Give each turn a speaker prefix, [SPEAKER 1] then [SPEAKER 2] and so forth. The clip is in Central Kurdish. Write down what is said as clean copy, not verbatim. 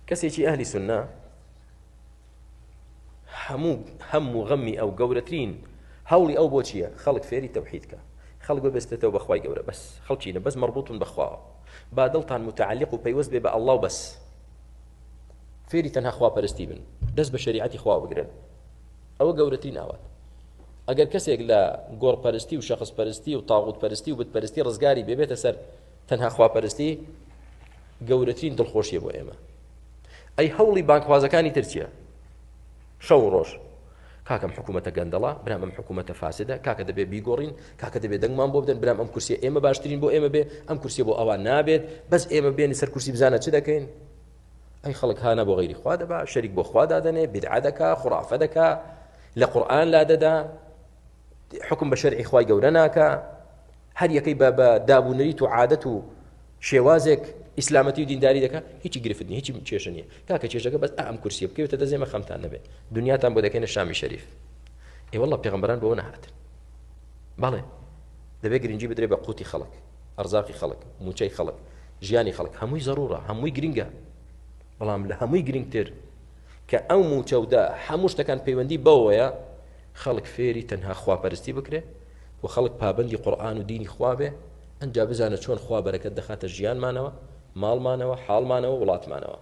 [SPEAKER 1] کەسێکی ئەهلی سوننا هەموو غەمی ئەو گەورەترین هەوڵی ئەو بۆ چییە؟ خەڵک فێری تەوحیدکە، خەڵک ببستێتەوە بەخوای گەورە بەس، خەڵکینە بەس مەربوطن بەخوا، با دڵتان متعلق و پەیوەست بێ بە ئەڵڵا و بەس، فێری تەنها خواپەرستی بن، دەست بە شەریعەتی خوا بگرن، ئەوە گەورەترین ئاوات. ئەگەر کەسێک لە گۆڕپەرستی و شەخصپەرستی و تاغوتپەرستی و بتپەرستی ڕزگاری بێبێتە سەر تەنها خواپەرستی، گەورەترین دڵخۆشیە بۆ ئێمە. ئەی هەوڵی بانکوازەکانی تر چییە؟ شەو ڕۆژ کاکەم حکوومەتە گەندەڵە، برام ئەم حکوومەتە فاسدە، کاکە دەبێ بیگۆڕین، کاکە دەبێ دەنگمان بۆ بدەن، برام ئەم کورسیە ئێمە باشترین بۆ ئێمە بێ، ئەم کورسیە بۆ ئەوان نابێت، بەس ئێمە بێنی سەر کورسی بزانە چ دەکەین. ئەی خەڵک هانە بۆ غەیری خوا دەبا، شەریک بۆ خوا دادەنێ، بیدعە دەکا، خوڕافە دەکا، لە قورئان لا دەدا، حکم بە شەرعی خوای گەورە ناکا، هەر یەکەی بە دابوونەریت و عادەت و شێوازێک ئیسلامەتی و دینداری دەکا، هیچی گرفت نیە، هیچی کێشە نییە، کاکە کێشەکە بەس ئەم کورسیە بکەوێتە دەزێمە خەمتان نەبێ، دنیاتان بۆ دەکەینە شامی شەریف. ئێ وەڵڵا پێغەمبەران بۆ نەهاتن، بەڵێ دەبێ گرنگی بدرێ بە قوتی خەڵک، ئەرزاقی خەڵک، موچەی خەڵک، ژیانی خەڵک، هەمووی زەڕوڕە، هەمووی گرنگە، بەڵام لە هەمووی گرنگتر کە ئەو موچەودا هەموو شتەکان پەیوەندی بەوەیە خەڵک فێری تەنها خواپەرستی بکرێ و خەڵک پابەندی قورئان و دینی خوا بێ، ئەنجا بزانە چۆن خوا بەرەکەت دەخاتە ژیانمانەوە، ماڵمانەوە، حاڵمانەوە، وڵاتمانەوە.